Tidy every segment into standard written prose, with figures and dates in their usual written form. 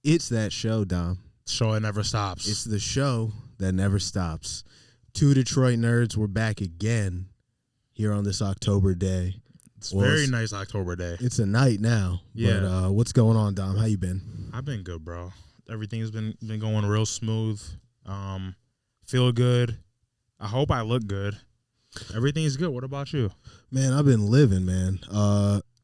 It's that show, Dom. Show it never stops. It's the show that never stops. Two Detroit nerds were back again here on this October day. It's a very nice October day. It's a night now. Yeah. But what's going on, Dom? How you been? I've been good, bro. Everything's been going real smooth. Feel good. I hope I look good. Everything's good. What about you? Man, I've been living, man.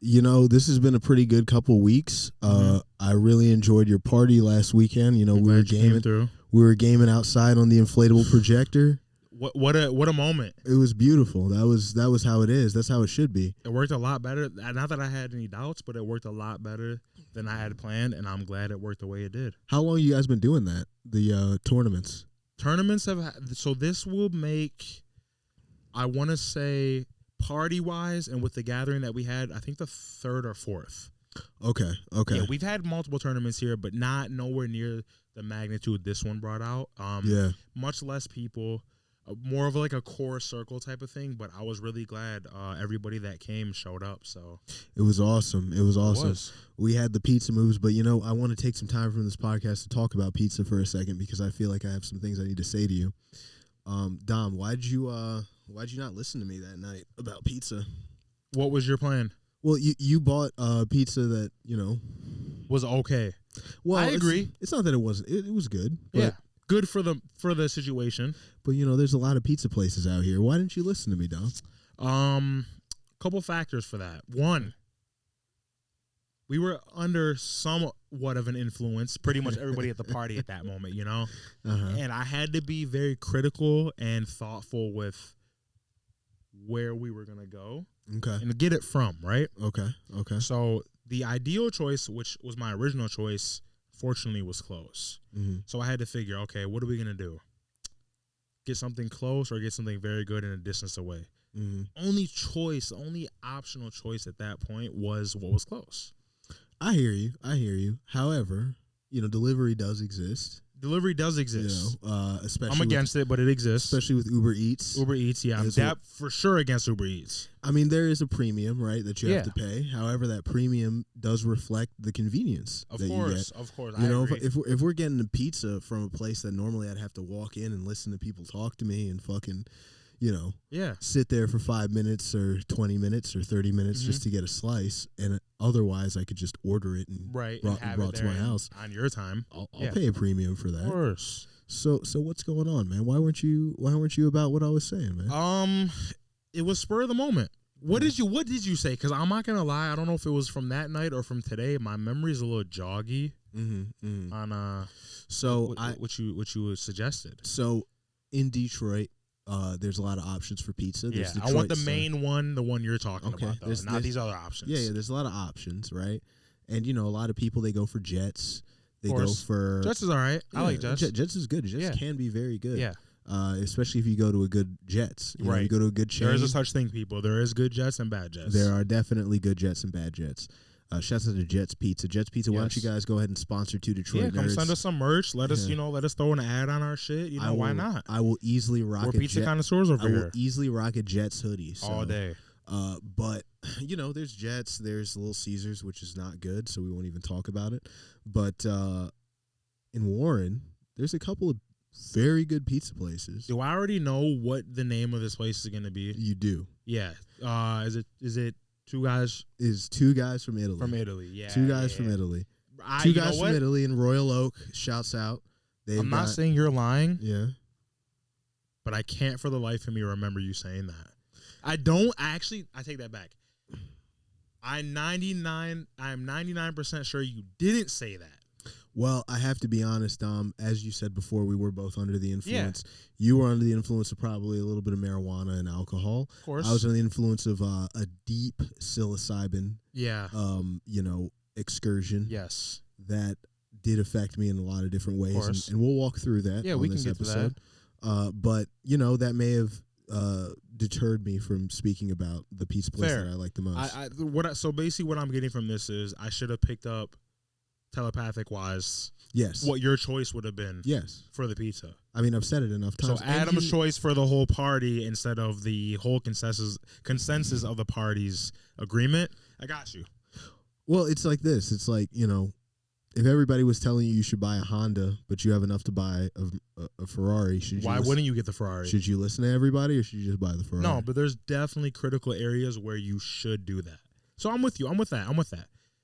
This has been a pretty good couple weeks. I really enjoyed your party last weekend. We were gaming through. We were gaming outside on the inflatable projector. What a moment. It was beautiful. That was how it is. That's how it should be. It worked a lot better. Not that I had any doubts, but it worked a lot better than I had planned, and I'm glad it worked the way it did. How long you guys been doing that? The tournaments? Tournaments so this will make, I want to say, party-wise and with the gathering that we had, I think the third or fourth. Okay. Yeah, we've had multiple tournaments here, but nowhere near the magnitude this one brought out. Much less people, more of like a core circle type of thing, but I was really glad everybody that came showed up. So it was awesome. We had the pizza moves, but I want to take some time from this podcast to talk about pizza for a second because I feel like I have some things I need to say to you. Dom, why'd you not listen to me that night about pizza? What was your plan? Well, you bought pizza that was okay. Well, I agree. It's not that it wasn't. It was good. Yeah, good for the situation. But there's a lot of pizza places out here. Why didn't you listen to me, Dom? Couple factors for that. One, we were under somewhat of an influence. Pretty much everybody at the party at that moment, and I had to be very critical and thoughtful with where we were gonna go. Okay. And get it from, right? Okay. So the ideal choice, which was my original choice, fortunately was close. Mm-hmm. So I had to figure, okay, what are we going to do? Get something close or get something very good in a distance away? Mm-hmm. Only optional choice at that point was what was close. I hear you. However, delivery does exist. Delivery does exist. Especially I'm against it, but it exists. Especially with Uber Eats. Yeah. I'm for sure against Uber Eats. I mean, there is a premium, right, that you have to pay. However, that premium does reflect the convenience of that course, you get. Of course. I agree. If we're getting a pizza from a place that normally I'd have to walk in and listen to people talk to me and fucking, sit there for 5 minutes or 20 minutes or 30 minutes just to get a slice, and otherwise I could just order it and brought to my house on your time. I'll pay a premium for that. Of course. So what's going on, man? Why weren't you about what I was saying, man? It was spur of the moment. What did you say? Because I'm not gonna lie, I don't know if it was from that night or from today. My memory is a little joggy on what you suggested. So in Detroit, there's a lot of options for pizza. There's I want the main one, the one you're talking about, though, not these other options. Yeah, there's a lot of options, right? And a lot of people, they go for Jets. They go for Jets is all right. I like Jets. Jets is good. Jets can be very good. Yeah. Especially if you go to a good Jets. Right. You go to a good chain. There is a such thing, people. There is good Jets and bad Jets. There are definitely good Jets and bad Jets. Shouts out to Jets Pizza. Jets Pizza, why don't you guys go ahead and sponsor Two Detroit Nerds? Come send us some merch. Let us throw an ad on our shit. Why not? I will easily rock We're pizza connoisseurs over here. I will easily rock a Jets hoodie. All day. But, there's Jets. There's Little Caesars, which is not good, so we won't even talk about it. But in Warren, there's a couple of very good pizza places. Do I already know what the name of this place is going to be? You do. Yeah. Is it two guys? Is two guys from Italy. From Italy, yeah. Two guys from Italy. Two guys from Italy in Royal Oak. Shouts out. I'm not saying you're lying. Yeah. But I can't for the life of me remember you saying that. I don't actually. I take that back. I'm 99% sure you didn't say that. Well, I have to be honest, Dom. As you said before, we were both under the influence. Yeah. You were under the influence of probably a little bit of marijuana and alcohol. Of course. I was under the influence of a deep psilocybin. Yeah. Excursion. Yes. That did affect me in a lot of different ways, and we'll walk through that. Yeah, on we this can get episode. to that. But that may have deterred me from speaking about the pizza place that I like the most. So basically, what I'm getting from this is I should have picked up telepathic wise. Yes. What your choice would have been. Yes. For the pizza. I mean, I've said it enough times. So Adam's choice for the whole party instead of the whole consensus of the party's agreement. I got you. Well, it's like this. It's like, if everybody was telling you should buy a Honda, but you have enough to buy a Ferrari, wouldn't you get the Ferrari? Should you listen to everybody, or should you just buy the Ferrari? No, but there's definitely critical areas where you should do that. So I'm with you. I'm with that.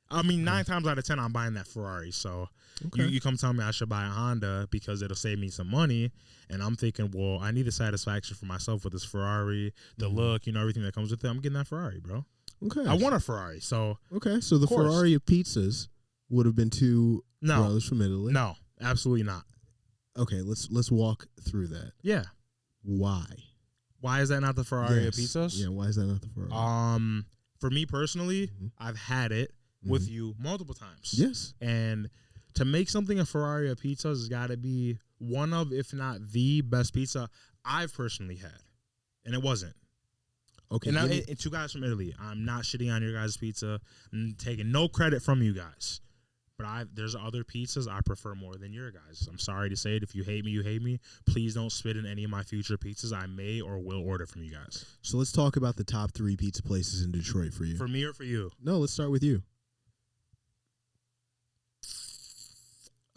I mean, 9 times out of 10, I'm buying that Ferrari. So you come tell me I should buy a Honda because it'll save me some money, and I'm thinking, well, I need the satisfaction for myself with this Ferrari, the look, everything that comes with it. I'm getting that Ferrari, bro. Okay. I want a Ferrari, so so the Ferrari of pizzas would have been two brothers from Italy. No, absolutely not. Okay, let's walk through that. Yeah. Why? Why is that not the Ferrari of pizzas? Yeah, why is that not the Ferrari? For me personally, I've had it with you multiple times. Yes. And to make something a Ferrari of pizzas has got to be one of, if not the best pizza I've personally had. And it wasn't. Okay. And 2 guys from Italy. I'm not shitting on your guys' pizza. I'm taking no credit from you guys. But there's other pizzas I prefer more than your guys. I'm sorry to say it. If you hate me, you hate me. Please don't spit in any of my future pizzas. I may or will order from you guys. So let's talk about the top 3 pizza places in Detroit for you. For me or for you? No, let's start with you.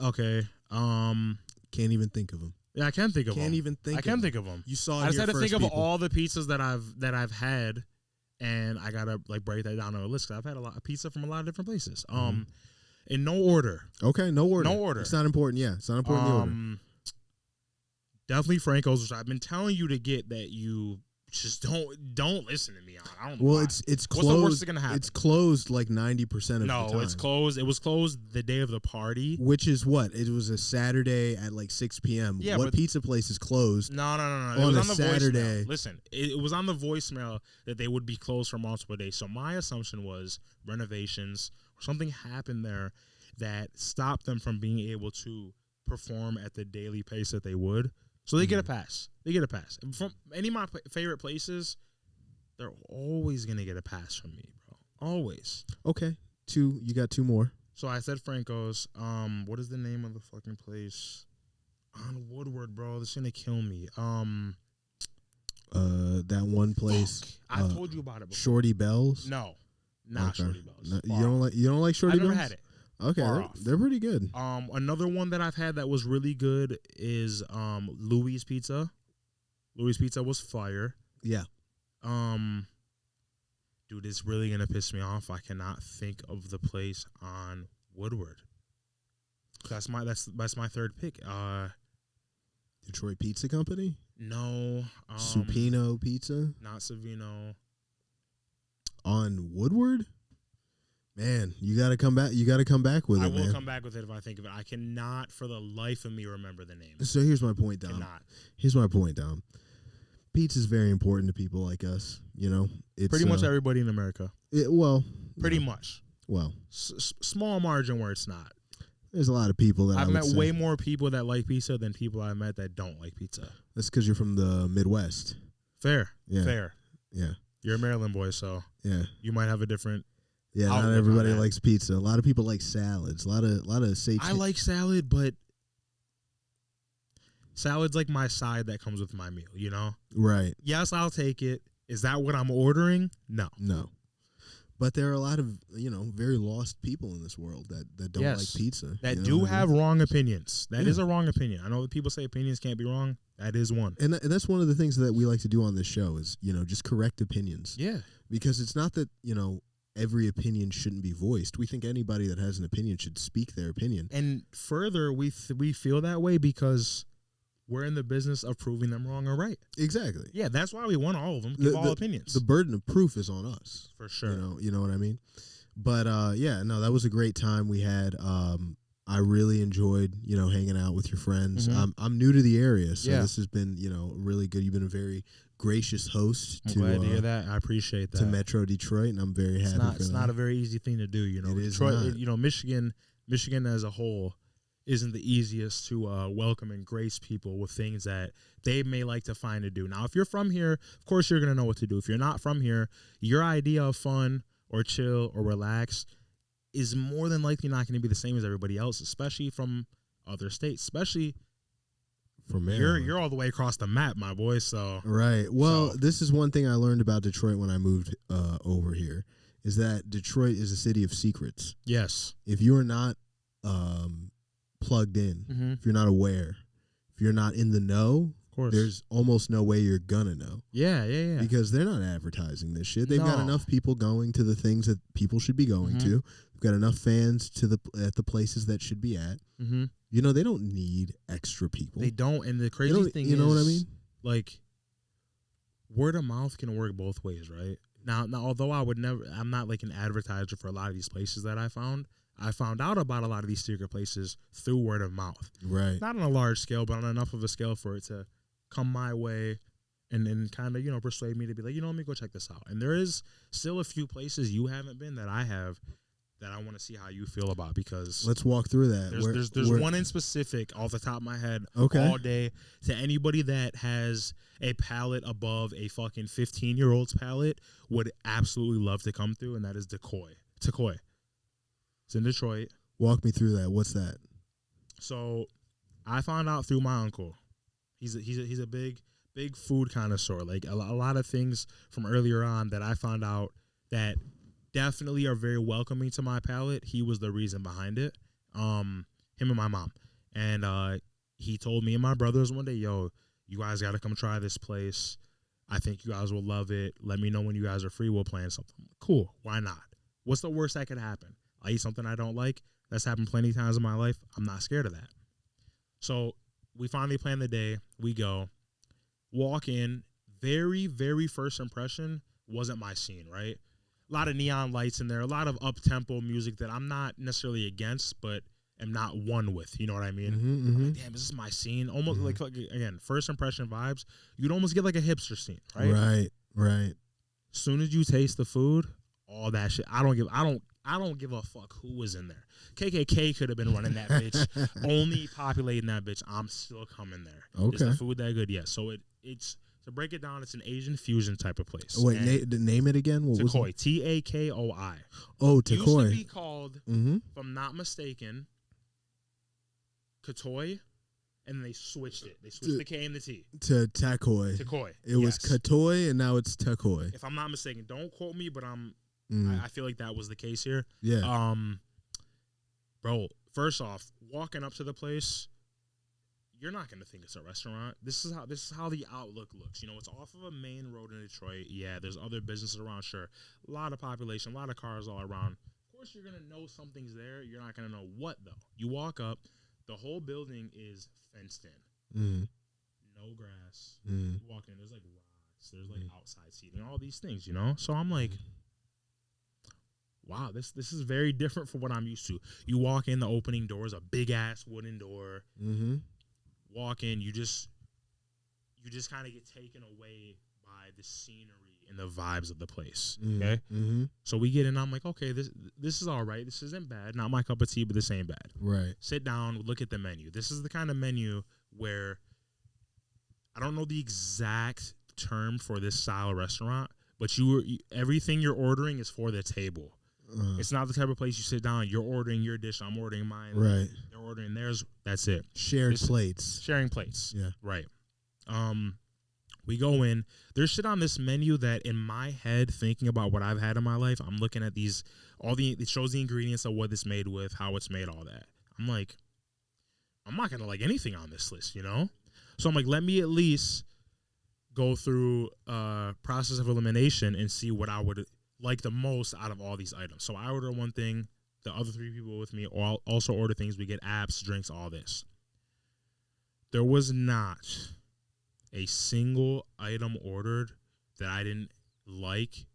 Okay. Can't even think of them. Yeah, I can think of them. Can't even think. I can think of them. You saw. I just had to think of people. all the pizzas that I've had, and I gotta break that down on a list because I've had a lot of pizza from a lot of different places. In no order. Okay, no order. No order. It's not important. Yeah, it's not important. The order. Definitely Franco's, which I've been telling you to get. That you just don't listen to me on. I don't know. Well, why. it's closed. What's the worst that's gonna happen? It's closed like 90% of the time. No, it's closed. It was closed the day of the party. Which is what? It was a Saturday at like 6 p.m. Yeah, what pizza place is closed? No. On It was a on the Saturday. voicemail. Listen, it was on the voicemail that they would be closed for multiple days. So my assumption was renovations or something happened there that stopped them from being able to perform at the daily pace that they would. So they get a pass. And from any of my favorite places, they're always going to get a pass from me, bro. Always. Okay. You got 2 more. So I said Franco's. What is the name of the fucking place? On Woodward, bro. This is going to kill me. That one place. I told you about it before. Shorty Bells? No. Not okay. Shorty Bells. No, you don't like Shorty Bells? I've never had it. Okay, they're pretty good. Another one that I've had that was really good is Louis Pizza. Louis Pizza was fire. Yeah. Dude, it's really gonna piss me off. I cannot think of the place on Woodward. That's my third pick. Detroit Pizza Company? No. Supino Pizza? Not Savino. On Woodward? Man, you got to come back. You got to come back with it, man. I will come back with it if I think of it. I cannot, for the life of me, remember the name. So here's my point, Dom. Here's my point, Dom. Pizza is very important to people like us. It's pretty much everybody in America. Pretty much. Well, small margin where it's not. There's a lot of people that I've met way more people that like pizza than people I've met that don't like pizza. That's because you're from the Midwest. Fair. Yeah. Fair. Yeah. You're a Maryland boy, so yeah, you might have a different. Yeah, not everybody likes pizza. A lot of people like salads. A lot of I like salad, but salad's like my side that comes with my meal. Right. Yes, I'll take it. Is that what I'm ordering? No. But there are a lot of very lost people in this world that don't like pizza. That do have wrong opinions. That is a wrong opinion. I know that people say opinions can't be wrong. That is one. And that's one of the things that we like to do on this show is just correct opinions. Yeah. Because it's not that every opinion shouldn't be voiced. We think anybody that has an opinion should speak their opinion. And further, we feel that way because we're in the business of proving them wrong or right. Exactly. Yeah, that's why we want all of them. Give all opinions. The burden of proof is on us. For sure. You know what I mean? But that was a great time we had. I really enjoyed, hanging out with your friends. Mm-hmm. I'm new to the area, so this has been, really good. You've been a very gracious host. I'm glad to hear that. I appreciate that. To Metro Detroit, and I'm very happy for that. It's not a very easy thing to do, It is Detroit, not. Michigan as a whole isn't the easiest to welcome and grace people with things that they may like to find to do. Now, if you're from here, of course you're going to know what to do. If you're not from here, your idea of fun or chill or relax is more than likely not going to be the same as everybody else, especially from other states, especially from Maryland. You're all the way across the map, my boy. So right. Well, this is one thing I learned about Detroit when I moved over here, is that Detroit is a city of secrets. Yes. If you are not plugged in, if you're not aware, if you're not in the know, of course, there's almost no way you're gonna know. Yeah. Because they're not advertising this shit. They've got enough people going to the things that people should be going to. They've got enough fans at the places that should be at. You know, they don't need extra people. They don't. And the crazy thing is, you know what I mean? Like, word of mouth can work both ways, right? Now, although I'm not like an advertiser for a lot of these places that I found out about a lot of these secret places through word of mouth. Right. Not on a large scale, but on enough of a scale for it to come my way and then kind of, you know, persuade me to be like, you know, let me go check this out. And there is still a few places you haven't been that I have that I want to see how you feel about, because let's walk through that. There's one in specific off the top of my head all day to anybody that has a palate above a fucking 15-year-old's palate would absolutely love to come through, and that is Decoy. It's in Detroit. Walk me through that. What's that? So I found out through my uncle. He's a big food connoisseur. Like a lot of things from earlier on that I found out that definitely are very welcoming to my palate. He was the reason behind it. Him and my mom. And he told me and my brothers one day, yo, you guys got to come try this place. I think you guys will love it. Let me know when you guys are free. We'll plan something. Cool. Why not? What's the worst that could happen? I eat something I don't like. That's happened plenty of times in my life. I'm not scared of that. So we finally plan the day. We go. Walk in. Very, very first impression wasn't my scene, right? A lot of neon lights in there. A lot of up-tempo music that I'm not necessarily against, but am not one with. You know what I mean? I'm like, damn, is this my scene? Almost like, again, first impression vibes. You'd almost get like a hipster scene, right? Right. As soon as you taste the food, all that shit. I don't give a fuck who was in there. KKK could have been running that bitch, only populating that bitch. I'm still coming there. Okay. Is the food that good? Yes. So it's to break it down, it's an Asian fusion type of place. Wait, name it again. What was it? Takoi. Oh, Takoi. Used to be called, if I'm not mistaken, Katoi, and then they switched it. They switched the K and the T to Takoi. Takoi. It was Katoi, and now it's Takoi. If I'm not mistaken, don't quote me, but I feel like that was the case here. Yeah. Bro, first off, walking up to the place, you're not gonna think it's a restaurant. This is how the outlook looks. You know, it's off of a main road in Detroit. Yeah, there's other businesses around, sure. A lot of population, a lot of cars all around. Of course, you're gonna know something's there. You're not gonna know what though. You walk up, the whole building is fenced in. No grass. You walk in, there's like rocks, there's like outside seating, all these things, you know? So I'm like, wow, this is very different from what I'm used to. You walk in, the opening door is a big ass wooden door. Walk in, you just kind of get taken away by the scenery and the vibes of the place. Okay, so we get in. I'm like, okay, this is all right. This isn't bad. Not my cup of tea, but this ain't bad. Right. Sit down. Look at the menu. This is the kind of menu where I don't know the exact term for this style restaurant, but everything you're ordering is for the table. It's not the type of place you sit down. You're ordering your dish. I'm ordering mine. Right. They're ordering theirs. That's it. Sharing plates. Yeah. Right. We go in. There's shit on this menu that in my head, thinking about what I've had in my life, I'm looking at these. It shows the ingredients of what it's made with, how it's made, all that. I'm like, I'm not gonna like anything on this list, you know. So I'm like, let me at least go through a process of elimination and see what I would like the most out of all these items. So I order one thing, the other three people with me also order things. We get apps, drinks, all this. There was not a single item ordered that I didn't like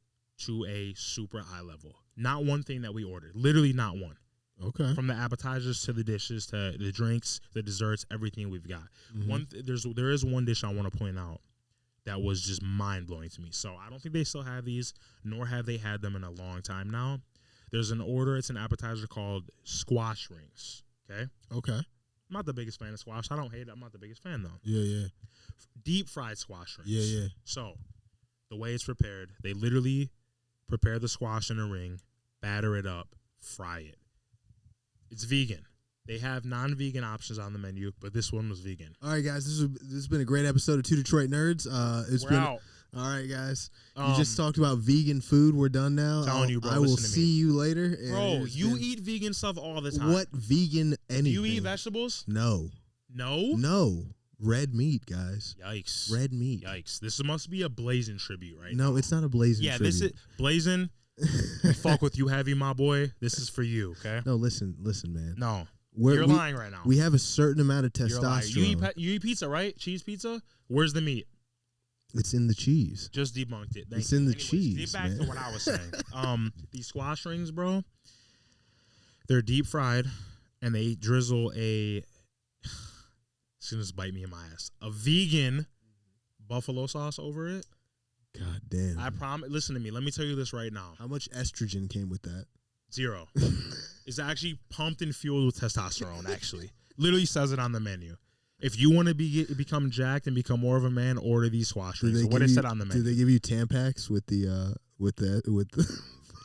to a super high level. Not one thing that we ordered. Literally not one. Okay. From the appetizers to the dishes to the drinks, the desserts, everything we've got. There is one dish I want to point out that was just mind-blowing to me. So I don't think they still have these, nor have they had them in a long time now. There's an order. It's an appetizer called squash rings. Okay? Okay. I'm not the biggest fan of squash. I don't hate it. I'm not the biggest fan, though. Yeah. Deep fried squash rings. Yeah. So the way it's prepared, they literally prepare the squash in a ring, batter it up, fry it. It's vegan. They have non-vegan options on the menu, but this one was vegan. All right, guys, this has been a great episode of Two Detroit Nerds. We're out. All right, guys. You just talked about vegan food. We're done now. Telling you, bro. I will see you later. Bro, you eat vegan stuff all the time. What vegan anything? Do you eat vegetables? No. No? Red meat, guys. Yikes. Red meat. Yikes. This must be a Blazing tribute right now. No, it's not a Blazing tribute. Yeah, this is Blazing. We fuck with you heavy, my boy. This is for you, okay? No, listen, man. No. You're lying right now. We have a certain amount of testosterone. You eat pizza, right? Cheese pizza? Where's the meat? It's in the cheese. Just debunked it. It's in the cheese. Get back to what I was saying. These squash rings, bro, they're deep fried, and they drizzle it's gonna just bite me in my ass. A vegan buffalo sauce over it. God damn. I promise. Listen to me. Let me tell you this right now. How much estrogen came with that? 0. It's pumped and fueled with testosterone, actually. Literally says it on the menu. If you want to become jacked and become more of a man, order these squash rings. What it said on the menu. Do they give you Tampax with the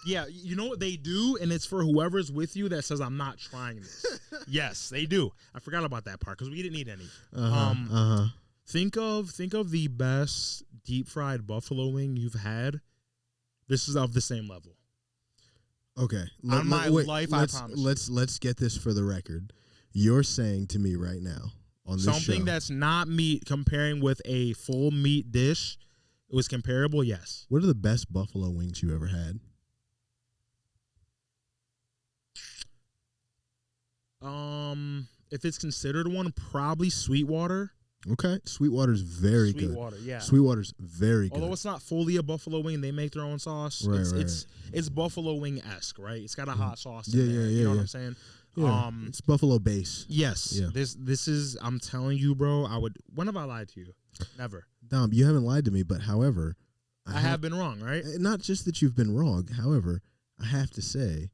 Yeah, you know what they do, and it's for whoever's with you that says I'm not trying this. Yes, they do. I forgot about that part because we didn't need any. Think of the best deep fried buffalo wing you've had. This is of the same level. Okay. On my life, I promise. Let's get this for the record. You're saying to me right now on this something show, that's not meat comparing with a full meat dish. It was comparable, yes. What are the best buffalo wings you ever had? If it's considered one, probably Sweetwater. Okay, Sweetwater's very good. Sweetwater, yeah. Sweetwater's very good. Although it's not fully a buffalo wing, they make their own sauce. Right, it's buffalo wing-esque, right? It's got a hot sauce Yeah, in there. You know what I'm saying? Yeah, it's buffalo base. Yes. Yeah. This is, I'm telling you, bro, when have I lied to you? Never. Dom, you haven't lied to me, but however, I have been wrong, right? Not just that you've been wrong. However, I have to say,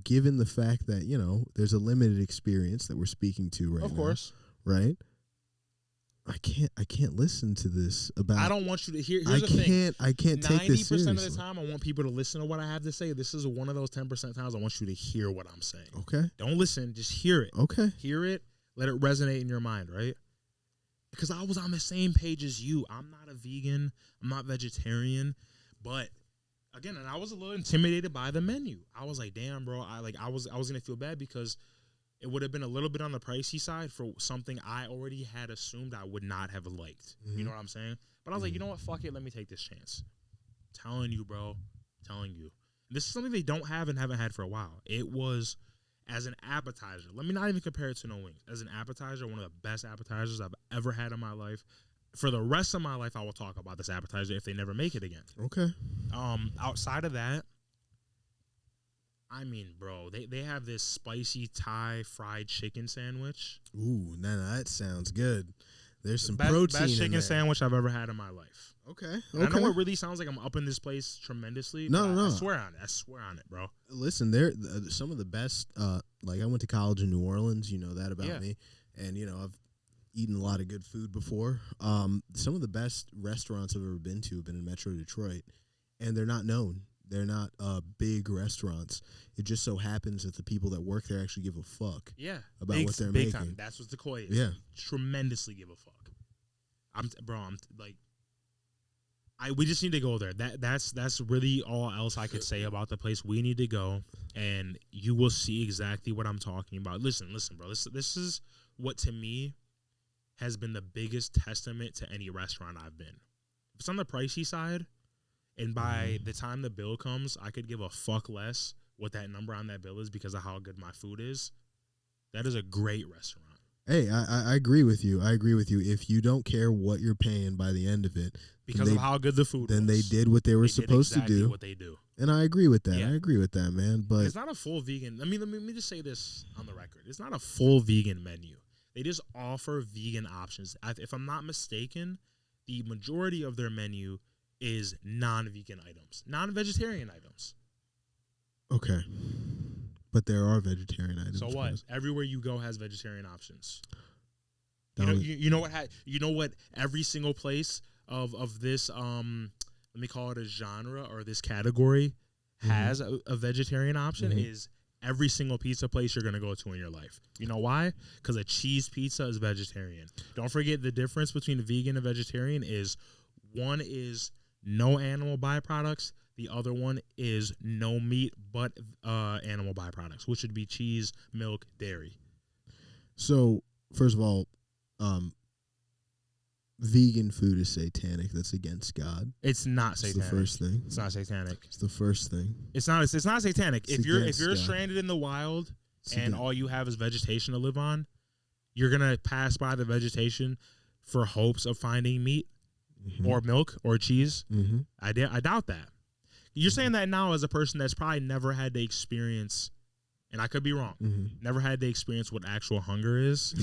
given the fact that, there's a limited experience that we're speaking to right now. Of course. Right? I can't listen to this about. I don't want you to hear. Here's the thing. I can't take this seriously. 90% of the time, I want people to listen to what I have to say. This is one of those 10% times I want you to hear what I'm saying. Okay. Don't listen. Just hear it. Okay. Hear it. Let it resonate in your mind, right? Because I was on the same page as you. I'm not a vegan. I'm not vegetarian. But again, and I was a little intimidated by the menu. I was like, damn, bro. I was gonna feel bad because it would have been a little bit on the pricey side for something I already had assumed I would not have liked. Mm-hmm. You know what I'm saying? But I was like, you know what? Fuck it. Let me take this chance. Telling you, bro. Telling you. This is something they don't have and haven't had for a while. It was as an appetizer. Let me not even compare it to no wings. As an appetizer, one of the best appetizers I've ever had in my life. For the rest of my life, I will talk about this appetizer if they never make it again. Okay. Outside of that, I mean, bro, they have this spicy Thai fried chicken sandwich. Ooh, that sounds good. There's some best, protein best chicken in there. sandwich I've ever had in my life. Okay. I know it really sounds like I'm up in this place tremendously. No. I swear on it. I swear on it, bro. Listen, they're some of the best. Like I went to college in New Orleans. You know that about me, and I've eaten a lot of good food before. Some of the best restaurants I've ever been to have been in Metro Detroit, and they're not known. They're not big restaurants. It just so happens that the people that work there actually give a fuck. About what they're making. Time. That's what the koi is. Yeah, tremendously give a fuck. We just need to go there. That's really all else I could say about the place. We need to go, and you will see exactly what I'm talking about. Listen, bro. This is what to me has been the biggest testament to any restaurant I've been. If it's on the pricey side, and by the time the bill comes, I could give a fuck less what that number on that bill is because of how good my food is. That is a great restaurant. Hey, I agree with you. I agree with you. If you don't care what you're paying by the end of it, because of how good the food then was, they did what they were supposed to do. What they do, and I agree with that. I agree with that, man. But it's not a full vegan. Let me just say this on the record. It's not a full vegan menu. They just offer vegan options. If I'm not mistaken, the majority of their menu is non-vegan items, non-vegetarian items. Okay. But there are vegetarian items. So what? Everywhere you go has vegetarian options. You know what every single place of this let me call it a genre or this category has a vegetarian option is every single pizza place you're going to go to in your life. You know why? Because a cheese pizza is vegetarian. Don't forget the difference between vegan and vegetarian is One is no animal byproducts. The other one is no meat but animal byproducts, which would be cheese, milk, dairy. So, first of all, vegan food is satanic. That's against God. It's not satanic. It's the first thing. It's not satanic. It's the first thing. It's not satanic. It's if you're God. stranded in the wild and all you have is vegetation to live on, you're gonna pass by the vegetation for hopes of finding meat or milk or cheese. I doubt that. You're saying that now as a person that's probably never had to experience, and I could be wrong, never had to experience what actual hunger is.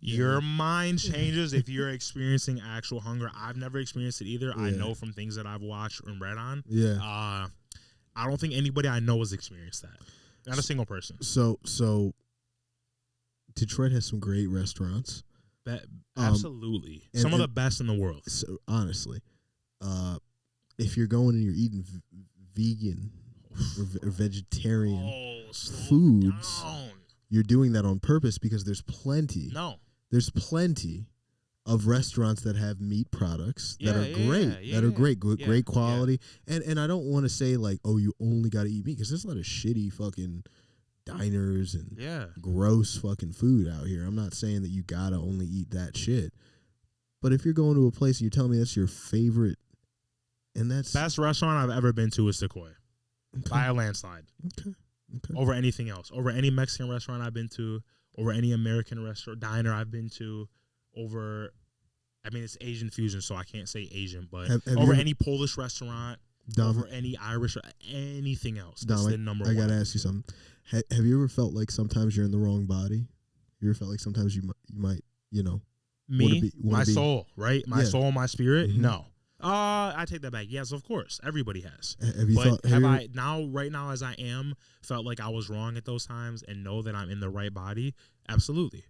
Your mind changes if you're experiencing actual hunger. I've never experienced it either. I know from things that I've watched and read on. I don't think anybody I know has experienced that. Not a single person. So Detroit has some great restaurants. Absolutely. Some of the best in the world. So, honestly, if you're going and you're eating vegan or vegetarian foods, you're doing that on purpose because there's plenty. There's plenty of restaurants that have meat products that are great, great quality. And I don't want to say like, oh, you only got to eat meat, because there's a lot of shitty fucking diners and gross fucking food out here. I'm not saying that you got to only eat that shit. But if you're going to a place and you're telling me that's your favorite, and that's best restaurant I've ever been to is Sequoia, by a landslide. Over anything else, over any Mexican restaurant I've been to, over any American restaurant diner I've been to, over, I mean, it's Asian fusion, so I can't say Asian, but over any Polish restaurant, over any Irish, anything else. That's the number one. I gotta ask you something. Have you ever felt like sometimes you're in the wrong body? You ever felt like sometimes you might, my soul, right? My soul, my spirit? No. I take that back. Yes, of course. Everybody has. Right now as I am, felt like I was wrong at those times and know that I'm in the right body? Absolutely.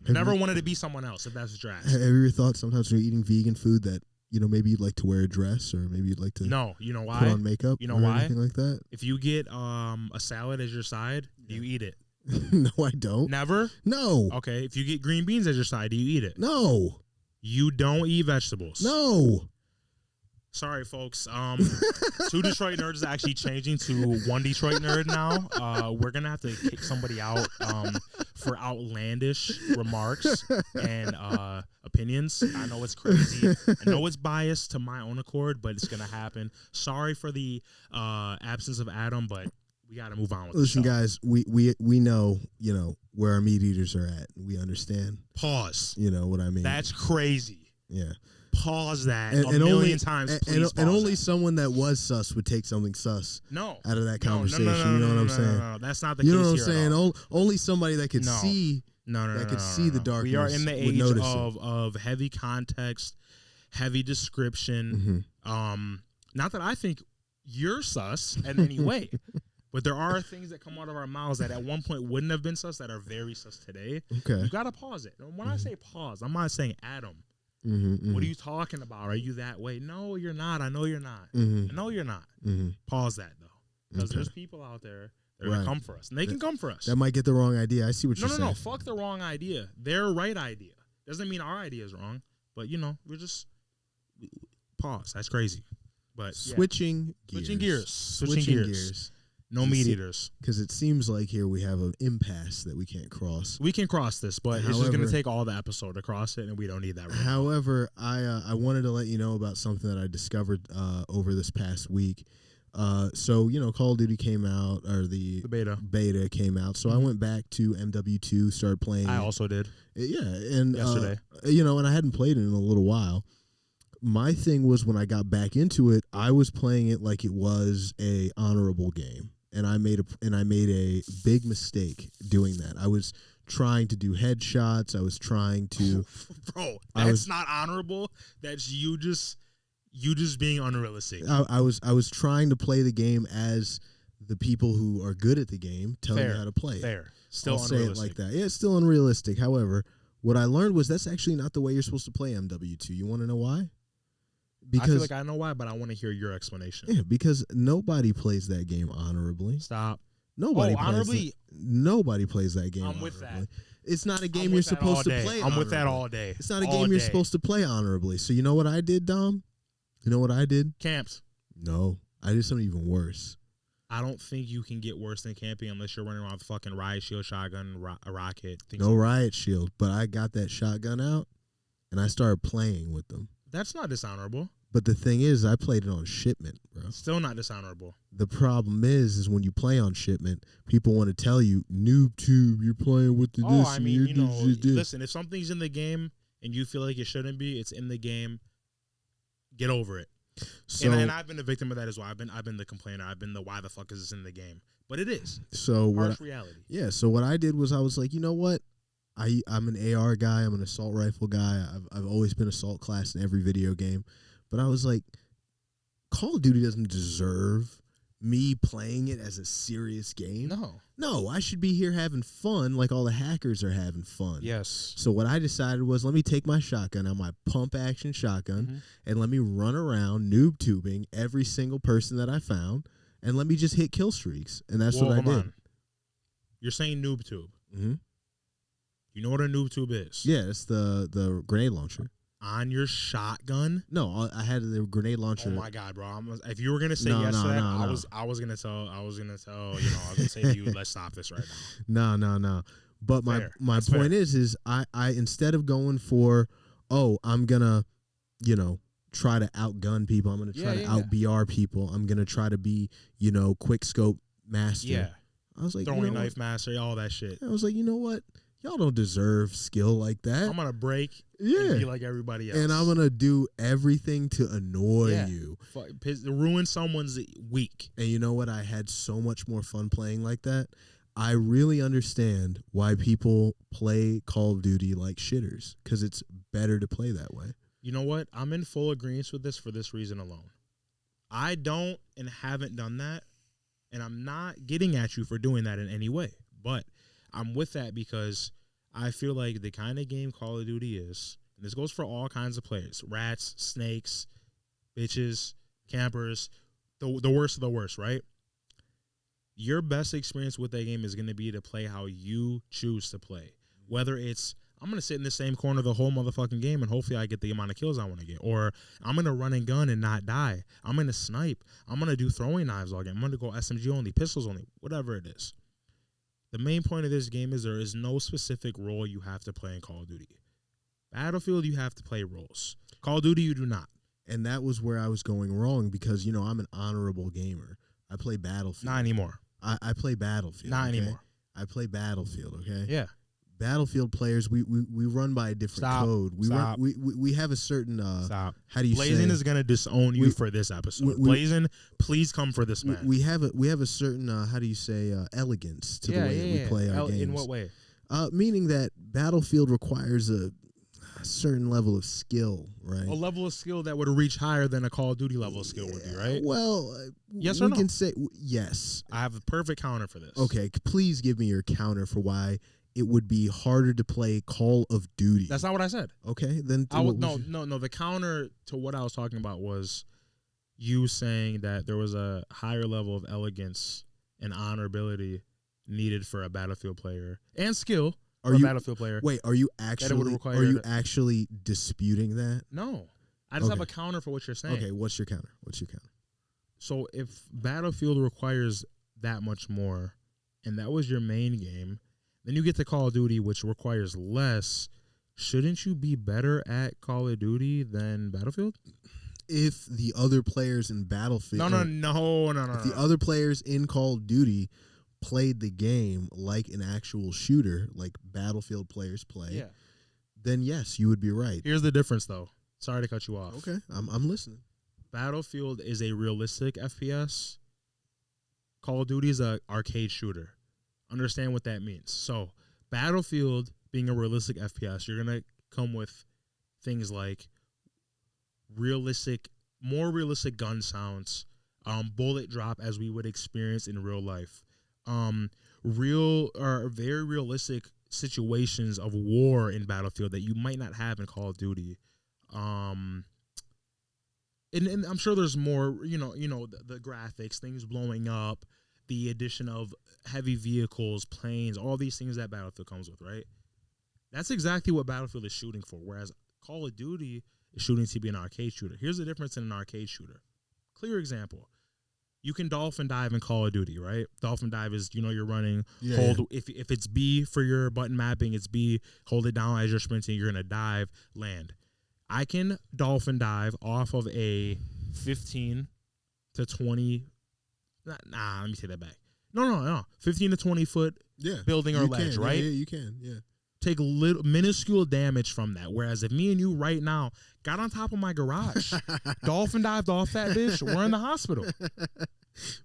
I never wanted to be someone else, if that's what you're asking. Have you ever thought sometimes when you're eating vegan food that, maybe you'd like to wear a dress, or maybe you'd like to you know why? Put on makeup? You know why? Anything like that? If you get a salad as your side, do you eat it? No, I don't. Never? No. Okay. If you get green beans as your side, do you eat it? No. You don't eat vegetables? No. Sorry, folks. 2 Detroit nerds is actually changing to 1 Detroit nerd now. We're going to have to kick somebody out for outlandish remarks and opinions. I know it's crazy. I know it's biased to my own accord, but it's going to happen. Sorry for the absence of Adam, but we got to move on with Listen, the show. guys, we know, where our meat eaters are at. We understand. Pause. You know what I mean? That's crazy. Yeah. Pause that a million times, please. And only someone that was sus would take something sus out of that conversation. No, you know what I'm saying? No, that's not the case. You know what I'm saying? only somebody that could see see the darkness. We are in the age of heavy context, heavy description. Not that I think you're sus in any way, but there are things that come out of our mouths that at one point wouldn't have been sus that are very sus today. Okay, you gotta pause it. And when I say pause, I'm not saying Adam. What are you talking about? Are you that way? No, you're not. I know you're not. I know you're not. Pause that, though. Because there's people out there that are going to come for us. And they can come for us. That might get the wrong idea. I see what you're saying. No. Fuck the wrong idea. Their right idea. Doesn't mean our idea is wrong. But, we're just... Pause. That's crazy. But Switching gears. No meat eaters. Because it seems like here we have an impasse that we can't cross. We can cross this, but it's just going to take all the episode to cross it, and we don't need that right However, I wanted to let you know about something that I discovered over this past week. So, Call of Duty came out, or the beta came out. So I went back to MW2, started playing. I also did. Yeah. And, yesterday. And I hadn't played it in a little while. My thing was when I got back into it, I was playing it like it was a honorable game. And I made a big mistake doing that. I was trying to do headshots. I was trying to Bro, that's not honorable. That's you just being unrealistic. I was trying to play the game as the people who are good at the game tell you how to play it. Fair. Still I'll unrealistic. say it like that. Yeah, it's still unrealistic. However, what I learned was that's actually not the way you're supposed to play MW2. You want to know why? Because I feel like I know why, but I want to hear your explanation. Yeah, because nobody plays that game honorably. Stop. Nobody plays that game. I'm with that. It's not a game you're supposed to play. I'm with that all day. It's not a game you're supposed to play honorably. So you know what I did, Dom? You know what I did? Camps. No, I did something even worse. I don't think you can get worse than camping unless you're running around with a fucking riot shield, shotgun, a rocket. No riot shield, but I got that shotgun out, and I started playing with them. That's not dishonorable. But the thing is, I played it on shipment, bro. Still not dishonorable. The problem is when you play on shipment, people want to tell you, noob tube, you're playing with the this. Oh, I mean, you know, listen, if something's in the game and you feel like it shouldn't be, it's in the game. Get over it. So, and I've been the victim of that as well. I've been the complainer. I've been the why the fuck is this in the game? But it is. So harsh reality. Yeah. So what I did was I was like, you know what? I'm an AR guy. I'm an assault rifle guy. I've always been assault class in every video game. But I was like, Call of Duty doesn't deserve me playing it as a serious game. No, I should be here having fun like all the hackers are having fun. Yes. So what I decided was, let me take my shotgun out, my pump action shotgun, and let me run around noob tubing every single person that I found, and let me just hit kill streaks. And that's what I did. On. You're saying noob tube. Mm-hmm. You know what a noob tube is? Yeah, it's the grenade launcher. On your shotgun? No, I had the grenade launcher. Oh my god, bro! If you were gonna say yes to that, I was gonna tell. You know, I was gonna say to you, let's stop this right now. No. But my point is I instead of going for, I'm gonna, try to outgun people. I'm gonna try to out BR people. I'm gonna try to be, quick scope master. Yeah. I was like, throwing knife master, all that shit. I was like, you know what? Y'all don't deserve skill like that. I'm going to break and be like everybody else. And I'm going to do everything to annoy you. Ruin someone's week. And you know what? I had so much more fun playing like that. I really understand why people play Call of Duty like shitters, because it's better to play that way. You know what? I'm in full agreement with this for this reason alone. I don't and haven't done that, and I'm not getting at you for doing that in any way. But I'm with that because I feel like the kind of game Call of Duty is, and this goes for all kinds of players, rats, snakes, bitches, campers, the worst of the worst, right? Your best experience with that game is going to be to play how you choose to play. Whether it's, I'm going to sit in the same corner the whole motherfucking game and hopefully I get the amount of kills I want to get. Or I'm going to run and gun and not die. I'm going to snipe. I'm going to do throwing knives all game. I'm going to go SMG only, pistols only, whatever it is. The main point of this game is there is no specific role you have to play in Call of Duty. Battlefield, you have to play roles. Call of Duty, you do not. And that was where I was going wrong because, I'm an honorable gamer. I play Battlefield. Not anymore. I play Battlefield. Not anymore. I play Battlefield, okay? Yeah. Battlefield players, we run by a different code. We have a certain how do you Blazing is gonna disown you for this episode. Blazing, please come for this man. We have a certain how do you say elegance to the way that we play our games. In what way? Meaning that Battlefield requires a certain level of skill, right? A level of skill that would reach higher than a Call of Duty level of skill would be, right? Well, yes or no? We can say yes. I have a perfect counter for this. Okay, please give me your counter for why it would be harder to play Call of Duty. That's not what I said. Okay, then no. The counter to what I was talking about was you saying that there was a higher level of elegance and honorability needed for a Battlefield player and skill for a Battlefield player. Wait, are you actually disputing that? No, I just have a counter for what you're saying. Okay, what's your counter? So if Battlefield requires that much more, and that was your main game. Then you get to Call of Duty, which requires less. Shouldn't you be better at Call of Duty than Battlefield? If the other players in Battlefield... No. If the other players in Call of Duty played the game like an actual shooter, like Battlefield players play, then yes, you would be right. Here's the difference, though. Sorry to cut you off. Okay, I'm listening. Battlefield is a realistic FPS. Call of Duty is an arcade shooter. Understand what that means. So, Battlefield being a realistic FPS, you're going to come with things like more realistic gun sounds, bullet drop as we would experience in real life, very realistic situations of war in Battlefield that you might not have in Call of Duty. And I'm sure there's more, the graphics, things blowing up, the addition of heavy vehicles, planes, all these things that Battlefield comes with, right? That's exactly what Battlefield is shooting for, whereas Call of Duty shooting to be an arcade shooter. Here's the difference in an arcade shooter. Clear example. You can dolphin dive in Call of Duty, right? Dolphin dive is, you're running, hold. If it's B for your button mapping, it's B, hold it down as you're sprinting, you're going to dive, land. I can dolphin dive off of a 15 to 20, let me take that back. No. 15 to 20 foot building or ledge, right? Yeah, you can, yeah. Take minuscule damage from that. Whereas if me and you right now got on top of my garage, dolphin dived off that bitch, we're in the hospital.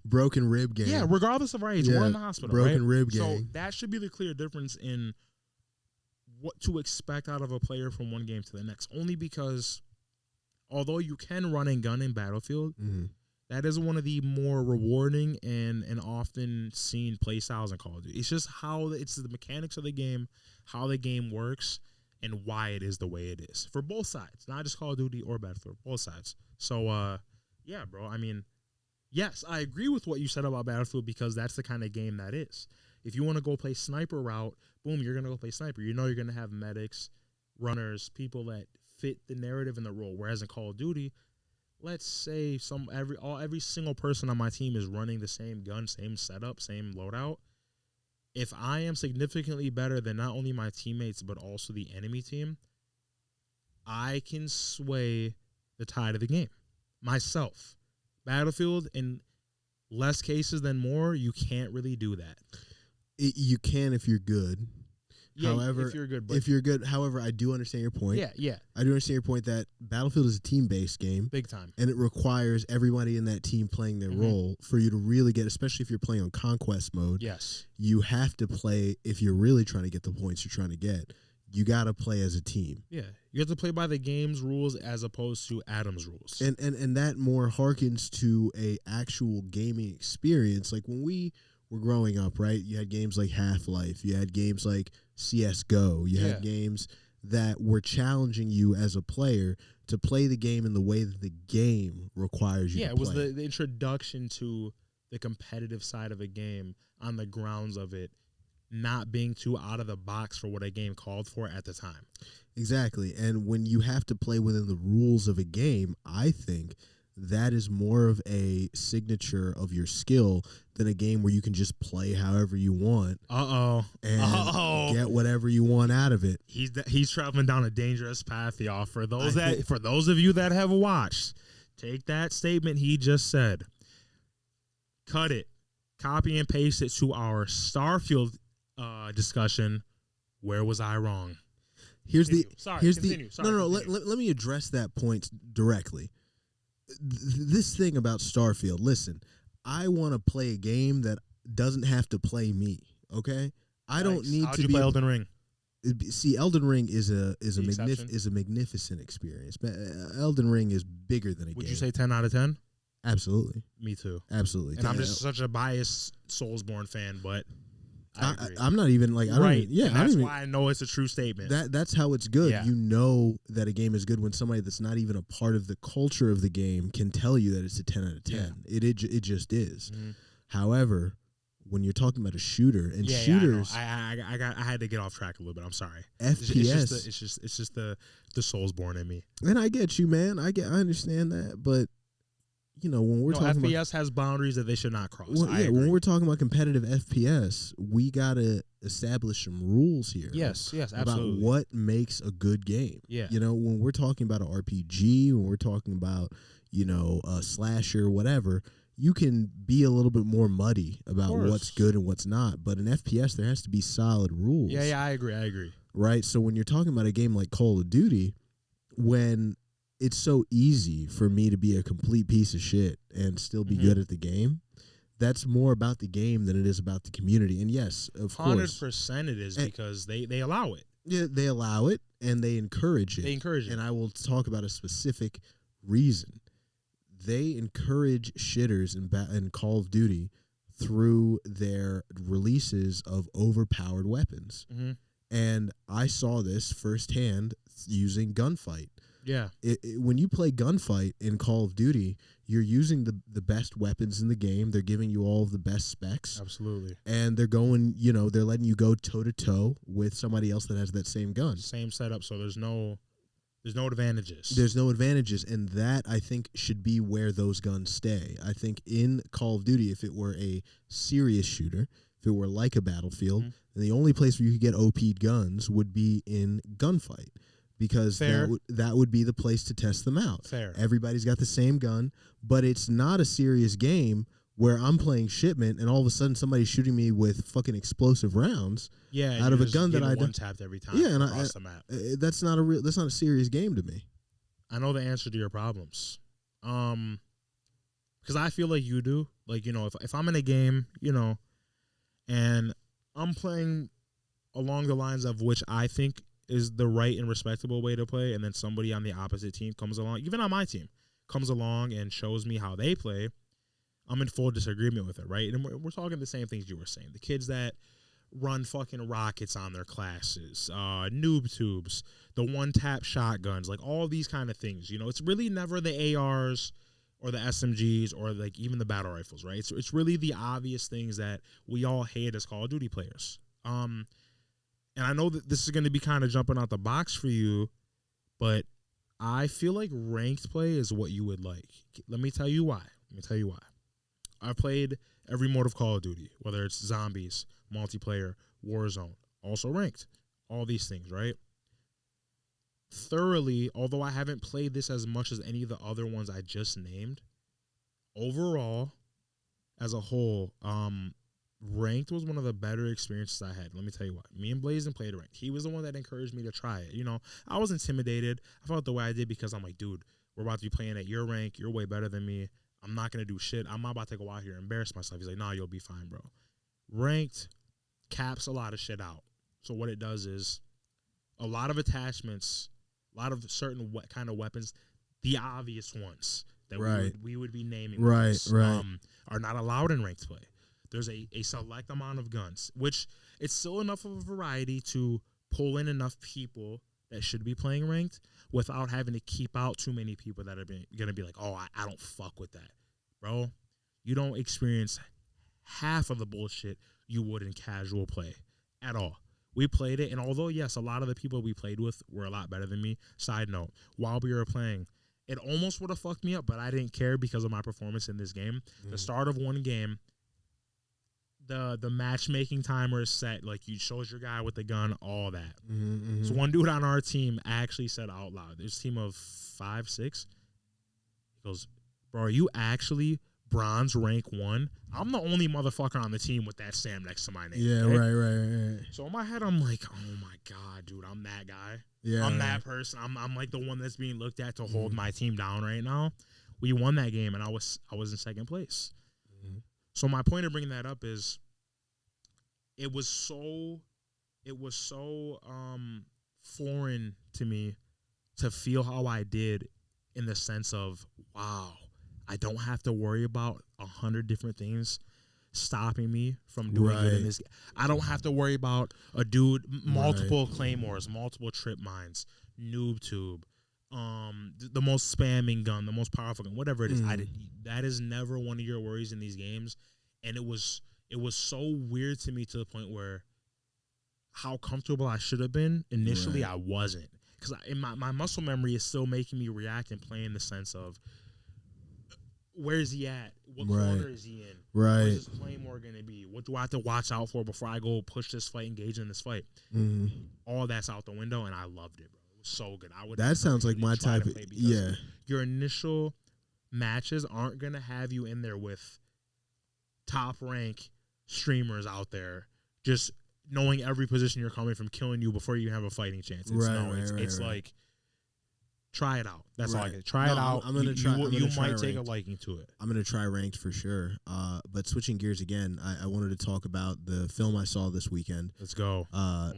Broken rib gang. Yeah, regardless of our age, we're in the hospital. Broken right? rib gang. So that should be the clear difference in what to expect out of a player from one game to the next. Only because although you can run and gun in Battlefield, that is one of the more rewarding and often seen play styles in Call of Duty. It's just it's the mechanics of the game, how the game works, and why it is the way it is for both sides, not just Call of Duty or Battlefield, both sides. So, yeah, bro. I mean, yes, I agree with what you said about Battlefield because that's the kind of game that is. If you want to go play sniper route, boom, you're gonna go play sniper. You know you're gonna have medics, runners, people that fit the narrative and the role. Whereas in Call of Duty, let's say every single person on my team is running the same gun, same setup, same loadout. If I am significantly better than not only my teammates but also the enemy team, I can sway the tide of the game myself. Battlefield, in less cases than more, you can't really do that. You can if you're good. Yeah, however, if you're good. If you're good, however, I do understand your point. Yeah. I do understand your point that Battlefield is a team-based game. Big time. And it requires everybody in that team playing their role for you to really get, especially if you're playing on conquest mode. Yes. You have to play, if you're really trying to get the points you're trying to get, you got to play as a team. Yeah. You have to play by the game's rules as opposed to Adam's rules. And that more harkens to a actual gaming experience. Like when we were growing up, right? You had games like Half-Life. You had games like CSGO. You had games that were challenging you as a player to play the game in the way that the game requires you to play. Yeah, it was the introduction to the competitive side of a game on the grounds of it not being too out of the box for what a game called for at the time. Exactly. And when you have to play within the rules of a game, I think that is more of a signature of your skill than a game where you can just play however you want. And get whatever you want out of it. He's traveling down a dangerous path, y'all. For those of you that have watched, take that statement he just said, cut it, copy and paste it to our Starfield discussion. Where was I wrong? Continue. Let me address that point directly. This thing about Starfield, listen, I want to play a game that doesn't have to play me, okay? I don't need How'd to you play Elden Ring? See, Elden Ring is a magnificent experience. Elden Ring is bigger than a game. Would you say 10 out of 10? Absolutely. Me too. Absolutely. And I'm just such a biased Soulsborne fan, but I'm not even like, that's why I know it's a true statement. That's how it's good. Yeah. You know that a game is good when somebody that's not even a part of the culture of the game can tell you that it's a 10 out of 10. Yeah. It just is. Mm-hmm. However, when you're talking about a shooter and shooters, I had to get off track a little bit. I'm sorry. FPS, it's just the Soulsborne in me. And I get you, man. I understand that, but when we're talking FPS has boundaries that they should not cross. When we're talking about competitive FPS, we gotta establish some rules here. Yes, absolutely. About what makes a good game. Yeah. When we're talking about an RPG, when we're talking about, a slasher, whatever, you can be a little bit more muddy about what's good and what's not. But in FPS, there has to be solid rules. Yeah, I agree. Right? So when you're talking about a game like Call of Duty, when it's so easy for me to be a complete piece of shit and still be good at the game, that's more about the game than it is about the community. And yes, of 100% it is, because they allow it. Yeah, they allow it and they encourage it. And I will talk about a specific reason. They encourage shitters in Call of Duty through their releases of overpowered weapons. Mm-hmm. And I saw this firsthand using Gunfight. Yeah. When you play Gunfight in Call of Duty, you're using the best weapons in the game. They're giving you all of the best specs. Absolutely. And they're going, they're letting you go toe-to-toe with somebody else that has that same gun. Same setup, so there's no There's no advantages. There's no advantages, and that, I think, should be where those guns stay. I think in Call of Duty, if it were a serious shooter, if it were like a Battlefield, then the only place where you could get OP'd guns would be in gunfight, because that would be the place to test them out. Fair. Everybody's got the same gun, but it's not a serious game where I'm playing shipment and all of a sudden somebody's shooting me with fucking explosive rounds out of a gun that I one tapped every time. Yeah, and across the map. That's not a serious game to me. I know the answer to your problems, because I feel like you do. Like, you know, if I'm in a game, you know, and I'm playing along the lines of which I think is the right and respectable way to play, and then somebody on the opposite team comes along, even on my team, comes along and shows me how they play, I'm in full disagreement with it, right? And we're talking the same things you were saying. The kids that run fucking rockets on their classes, noob tubes, the one-tap shotguns, like all these kind of things. You know, it's really never the ARs or the SMGs or like even the battle rifles, right? So it's really the obvious things that we all hate as Call of Duty players. And I know that this is going to be kind of jumping out the box for you, but I feel like ranked play is what you would like. Let me tell you why. I've played every mode of Call of Duty, whether it's zombies, multiplayer, Warzone, also ranked. All these things, right? Thoroughly, although I haven't played this as much as any of the other ones I just named, overall, as a whole, ranked was one of the better experiences I had. Let me tell you what. Me and Blazin played ranked. He was the one that encouraged me to try it. You know, I was intimidated. I felt the way I did because I'm like, dude, we're about to be playing at your rank. You're way better than me. I'm not going to do shit. I'm not about to go out here and embarrass myself. He's like, nah, you'll be fine, bro. Ranked caps a lot of shit out. So what it does is a lot of attachments, a lot of certain kind of weapons, the obvious ones that we would be naming are not allowed in ranked play. There's a select amount of guns, which it's still enough of a variety to pull in enough people that should be playing ranked without having to keep out too many people that are going to be like, oh, I don't fuck with that. Bro, you don't experience half of the bullshit you would in casual play at all. We played it, and although, yes, a lot of the people we played with were a lot better than me, side note, while we were playing, it almost would have fucked me up, but I didn't care because of my performance in this game. The start of one game, the matchmaking timer is set, like you shows your guy with the gun, all that. So one dude on our team actually said out loud, there's a team of 5, 6. He goes, bro, are you actually bronze rank 1? I'm the only motherfucker on the team with that Sam next to my name. Yeah, okay? right. So in my head, I'm like, oh my God, dude, I'm that guy. Yeah, I'm that person. I'm like the one that's being looked at to hold my team down right now. We won that game, and I was in second place. So my point of bringing that up is it was so foreign to me to feel how I did, in the sense of, wow, I don't have to worry about 100 different things stopping me from doing good in this. I don't have to worry about a dude, multiple claymores, multiple trip mines, noob tube, the most spamming gun, the most powerful gun, whatever it is. That is never one of your worries in these games. And it was so weird to me, to the point where how comfortable I should have been initially, I wasn't. Because my muscle memory is still making me react and play in the sense of, where is he at? What corner is he in? Where's his claymore going to be? What do I have to watch out for before I go push this fight, engage in this fight? All that's out the window, and I loved it, bro. It was so good. That sounds like my type of, your initial matches aren't going to have you in there with top rank streamers out there just knowing every position you're coming from, killing you before you have a fighting chance. It's like, try it out. That's all I can. Try it out. I'm gonna try. You might take a liking to it. I'm gonna try ranked for sure. But switching gears again, I wanted to talk about the film I saw this weekend. Let's go.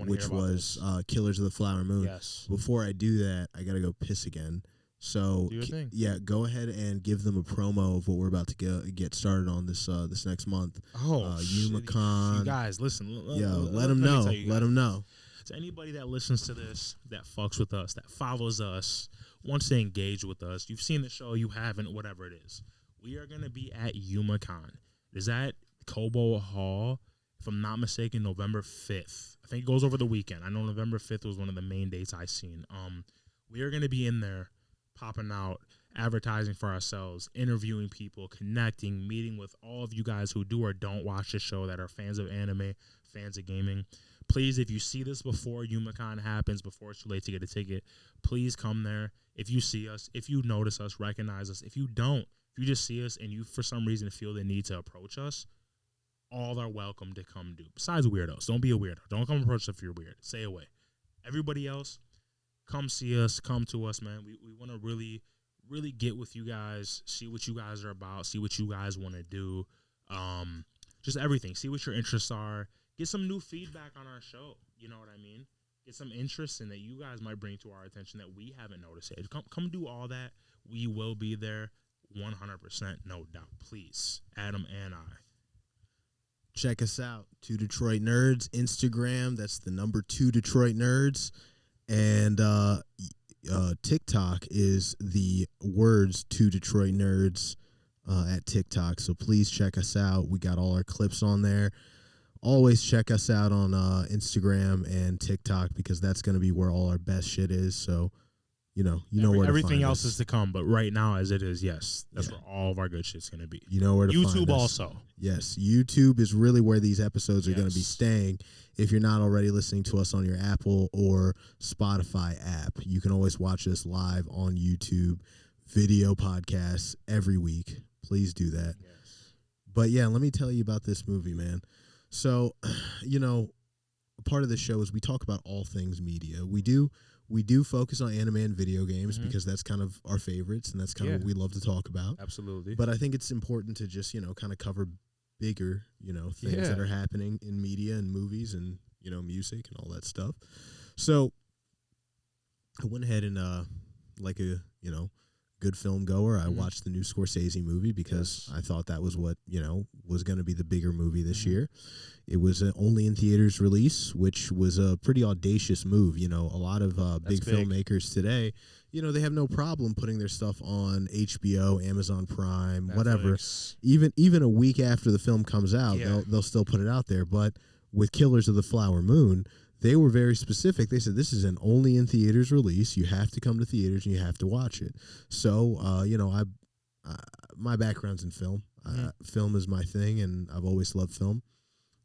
Which was Killers of the Flower Moon. Yes. Before I do that, I gotta go piss again. So do your thing. Yeah, go ahead and give them a promo of what we're about to get started on this next month. UmaCon. You guys, listen. Let them know. Let them know. To anybody that listens to this, that fucks with us, that follows us, wants to engage with us, you've seen the show, you haven't, whatever it is. We are going to be at UmaCon. Is that Cobo Hall, if I'm not mistaken, November 5th. I think it goes over the weekend. I know November 5th was one of the main dates I seen. We are going to be in there popping out, advertising for ourselves, interviewing people, connecting, meeting with all of you guys who do or don't watch the show that are fans of anime, fans of gaming. Please, if you see this before YumaCon happens, before it's too late to get a ticket, please come there. If you see us, if you notice us, recognize us. If you don't, if you just see us and you, for some reason, feel the need to approach us, all are welcome to come do. Besides weirdos. Don't be a weirdo. Don't come approach us if you're weird. Stay away. Everybody else, come see us. Come to us, man. We want to really get with you guys, see what you guys are about, see what you guys want to do. Just everything. See what your interests are. Get some new feedback on our show. You know what I mean? Get some interest in that you guys might bring to our attention that we haven't noticed yet. Come do all that. We will be there 100%, no doubt. Please, Adam and I. Check us out, 2 Detroit Nerds, Instagram. That's the number 2 Detroit Nerds. And TikTok is the words 2 Detroit Nerds at TikTok. So please check us out. We got all our clips on there. Always check us out on Instagram and TikTok because that's going to be where all our best shit is. So, you know where to everything find else us. is to come, but right now, as it is, yes, that's where all of our good shit's going to be. You know where to find us. YouTube also. Yes, YouTube is really where these episodes are going to be Yes. staying. If you're not already listening to us on your Apple or Spotify app, you can always watch us live on YouTube, video podcasts every week. Please do that. Yes. But yeah, let me tell you about this movie, man. So, part of the show is we talk about all things media. We do focus on anime and video games because that's kind of our favorites and that's kind of what we love to talk about. Absolutely. But I think it's important to just, kind of cover bigger, things that are happening in media and movies and, music and all that stuff. So I went ahead and, like a, good film goer, I watched the new Scorsese movie because I thought that was what, was going to be the bigger movie this year. It was an only in theaters release, which was a pretty audacious move. A lot of big filmmakers today, they have no problem putting their stuff on HBO, Amazon Prime, Netflix. Whatever. Even a week after the film comes out, they'll still put it out there. But with Killers of the Flower Moon, they were very specific. They said, this is an only in theaters release. You have to come to theaters and you have to watch it. So, my background's in film. Film is my thing, and I've always loved film.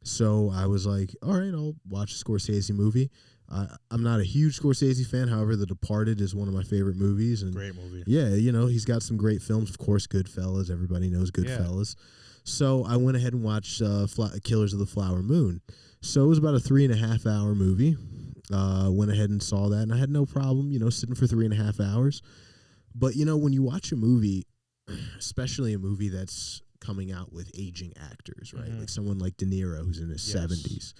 So I was like, all right, I'll watch a Scorsese movie. I'm not a huge Scorsese fan. However, The Departed is one of my favorite movies. And great movie. Yeah, he's got some great films. Of course, Goodfellas. Everybody knows Goodfellas. Yeah. So I went ahead and watched Killers of the Flower Moon. So it was about a 3.5 hour movie. Went ahead and saw that, and I had no problem, sitting for 3.5 hours. But, when you watch a movie, especially a movie that's coming out with aging actors, right? Like someone like De Niro, who's in his 70s.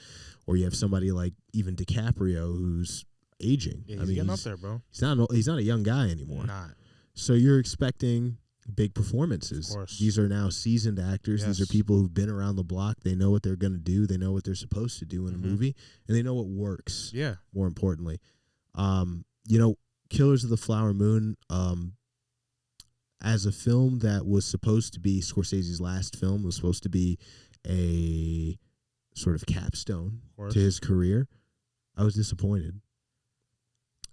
Or you have somebody like even DiCaprio, who's aging. Yeah, he's getting up there, bro. He's not a young guy anymore. Not. So you're expecting big performances. Of course. These are now seasoned actors. These are people who've been around the block. They know what they're going to do. They know what they're supposed to do in a movie, and they know what works. Yeah. More importantly, Killers of the Flower Moon, as a film that was supposed to be Scorsese's last film, was supposed to be a sort of capstone to his career, I was disappointed.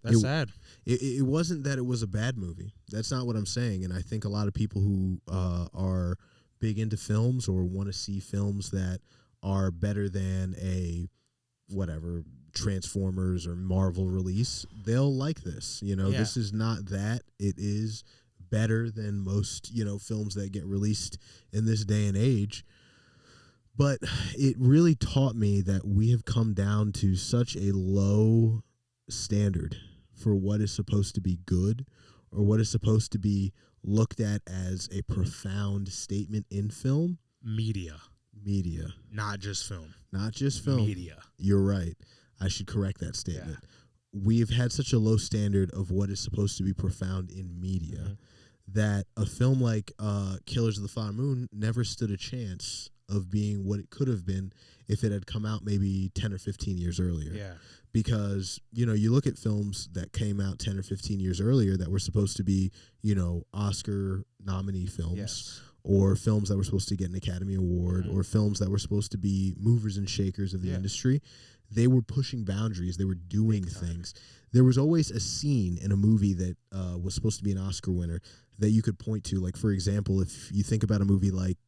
That's sad. It wasn't that it was a bad movie. That's not what I'm saying. And I think a lot of people who are big into films or want to see films that are better than a whatever Transformers or Marvel release, they'll like this. This is not that. It is better than most, films that get released in this day and age. But it really taught me that we have come down to such a low standard for what is supposed to be good or what is supposed to be looked at as a profound statement in film. Media. Not just film. Media. You're right. I should correct that statement. Yeah. We've had such a low standard of what is supposed to be profound in media that a film like Killers of the Flower Moon never stood a chance of being what it could have been if it had come out maybe 10 or 15 years earlier. Yeah. Because, you look at films that came out 10 or 15 years earlier that were supposed to be, Oscar nominee films or films that were supposed to get an Academy Award or films that were supposed to be movers and shakers of the industry. They were pushing boundaries. They were doing things. there was always a scene in a movie that was supposed to be an Oscar winner that you could point to. Like, for example, if you think about a movie like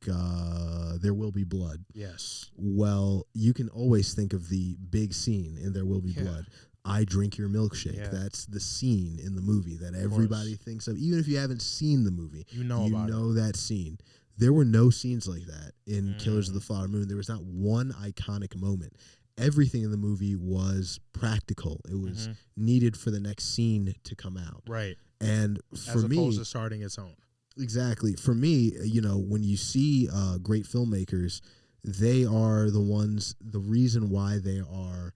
There Will Be Blood. Yes. Well, you can always think of the big scene in There Will Be Blood. I drink your milkshake. Yeah. That's the scene in the movie that everybody thinks of. Even if you haven't seen the movie, you know that scene. There were no scenes like that in Killers of the Flower Moon. There was not one iconic moment. Everything in the movie was practical. It was needed for the next scene to come out. Right. And for me, as opposed to starting its own. Exactly. For me, when you see great filmmakers, they are the reason why they are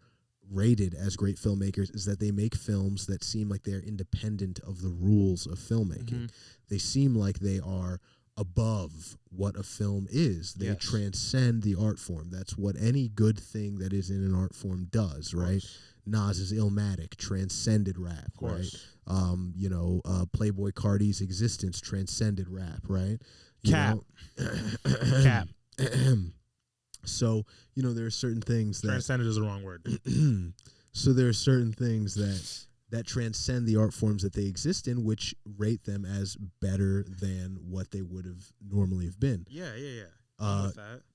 rated as great filmmakers is that they make films that seem like they're independent of the rules of filmmaking. They seem like they are above what a film is. They transcend the art form. That's what any good thing that is in an art form does, right? Nas's Illmatic transcended rap, right? Playboy Cardi's existence transcended rap, right? Cap. So, there are certain things that... Transcended is the wrong word. So there are certain things that transcend the art forms that they exist in, which rate them as better than what they would have normally have been. Yeah.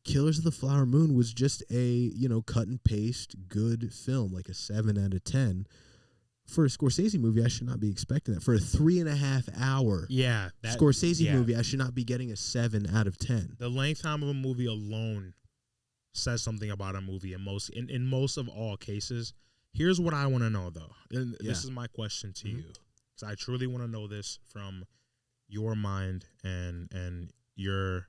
Killers of the Flower Moon was just a, cut and paste good film, like a 7 out of 10. For a Scorsese movie, I should not be expecting that. For a 3.5 hour Scorsese movie, I should not be getting a 7 out of 10. The length time of a movie alone says something about a movie in most of all cases. Here's what I want to know, though. And this is my question to you, because I truly want to know this from your mind and your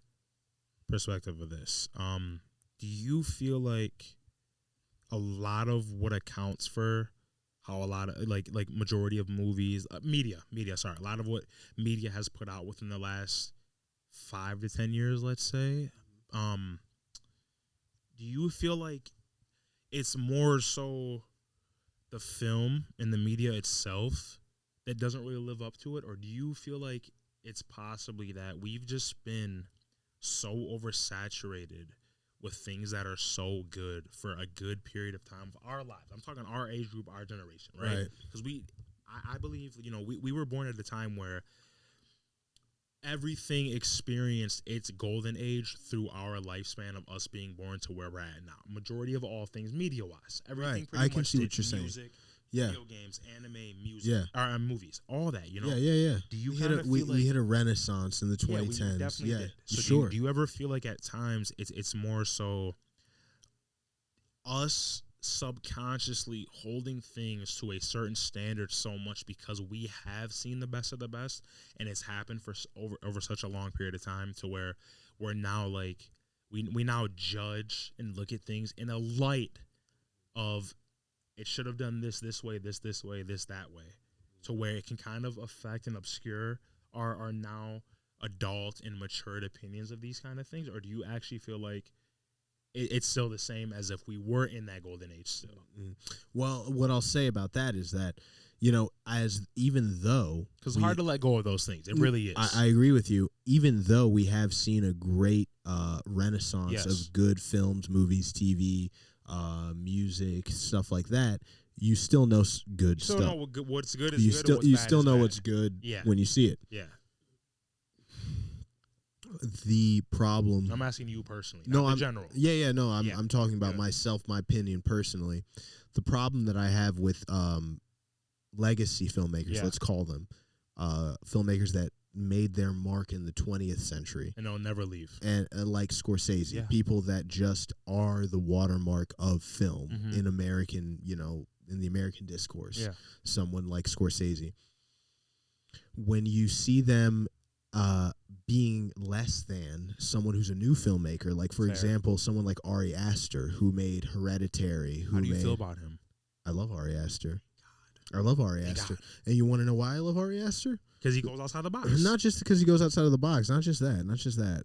perspective of this. Do you feel like a lot of what accounts for how a lot of like majority of movies, a lot of what media has put out within the last 5 to 10 years, let's say, do you feel like it's more so the film and the media itself that doesn't really live up to it? Or do you feel like it's possibly that we've just been so oversaturated with things that are so good for a good period of time of our lives? I'm talking our age group, our generation, right? Because I believe, we were born at a time where everything experienced its golden age through our lifespan of us being born to where we're at now. Majority of all things media-wise. Everything pretty much I can see what you're music, saying. Video games, anime, music, movies, all that, Yeah. Do you kind of feel like... We hit a renaissance in the 2010s. We definitely did. So sure. Do you ever feel like at times it's more so us subconsciously holding things to a certain standard so much because we have seen the best of the best, and it's happened for over such a long period of time to where we're now like we now judge and look at things in a light of it should have done this way, this way, this that way, to where it can kind of affect and obscure our now adult and matured opinions of these kind of things? Or do you actually feel like it's still the same as if we were in that golden age still? Well, what I'll say about that is that, even though... Because it's hard to let go of those things. It really is. I agree with you. Even though we have seen a great renaissance of good films, movies, TV, music, stuff like that, you still know good stuff. You still know what's good is good. You still know what's good when you see it. Yeah. The problem... I'm asking you personally, not in general. I'm talking about myself, my opinion personally. The problem that I have with legacy filmmakers, let's call them, filmmakers that made their mark in the 20th century. And they'll never leave. And like Scorsese, people that just are the watermark of film in American, in the American discourse. Yeah. Someone like Scorsese. When you see them being less than someone who's a new filmmaker, like for example, someone like Ari Aster, who made Hereditary. How do you feel about him? I love Ari Aster. I love Ari Aster. And you want to know why I love Ari Aster? Because he goes outside the box. Not just because he goes outside of the box. Not just that.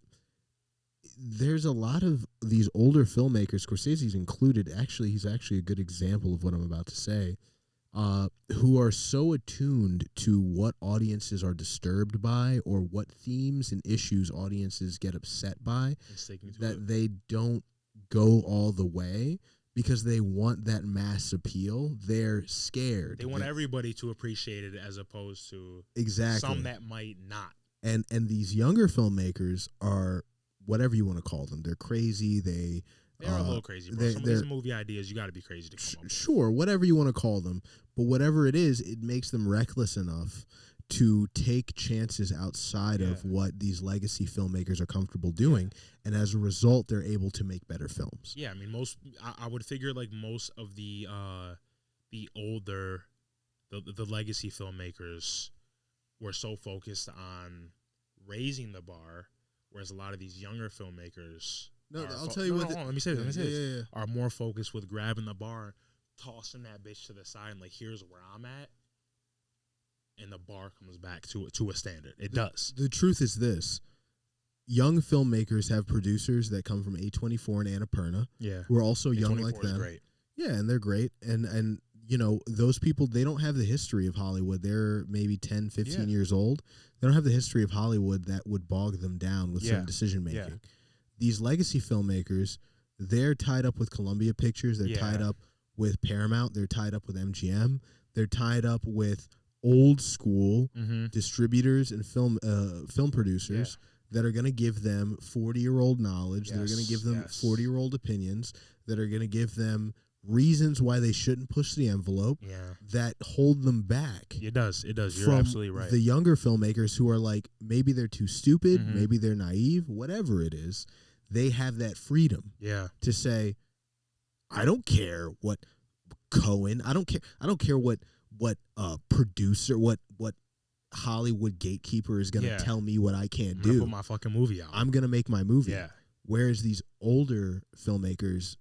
There's a lot of these older filmmakers, Scorsese's included. Actually, he's actually a good example of what I'm about to say. Who are so attuned to what audiences are disturbed by or what themes and issues audiences get upset by that they don't go all the way because they want that mass appeal. They're scared. They want everybody to appreciate it as opposed to exactly some that might not. And these younger filmmakers are whatever you want to call them. They're crazy. They're a little crazy, bro. Some of these movie ideas, you got to be crazy to come up with. Sure, whatever you want to call them. But whatever it is, it makes them reckless enough to take chances outside of what these legacy filmmakers are comfortable doing. And as a result, they're able to make better films. Yeah, I mean, I would figure like most of the older, the legacy filmmakers were so focused on raising the bar, whereas a lot of these younger filmmakers... No, I'll tell you what. Let me say this. Are more focused with grabbing the bar, tossing that bitch to the side, and like, here's where I'm at, and the bar comes back to a standard. It does. The truth is this: young filmmakers have producers that come from A24 and Annapurna, who are also young like them. Great. Yeah, and they're great, and you know those people. They don't have the history of Hollywood. They're maybe 10, 15 years old. They don't have the history of Hollywood that would bog them down with certain decision making. Yeah. These legacy filmmakers, they're tied up with Columbia Pictures. They're tied up with Paramount. They're tied up with MGM. They're tied up with old school distributors and film producers that are going to give them 40-year-old knowledge. That are going to give them 40-year-old opinions. That are going to give them reasons why they shouldn't push the envelope. That hold them back. It does. You're absolutely right. The younger filmmakers who are like, maybe they're too stupid, maybe they're naive, whatever it is. They have that freedom to say, I don't care what Cohen, I don't care what producer, what Hollywood gatekeeper is going to tell me what I can't do. Put my fucking movie out. I'm going to make my movie. Yeah. Whereas these older filmmakers,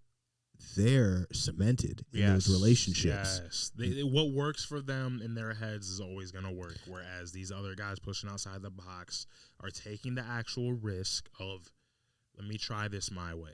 they're cemented in those relationships. Yes. What works for them in their heads is always going to work, whereas these other guys pushing outside the box are taking the actual risk of, let me try this my way.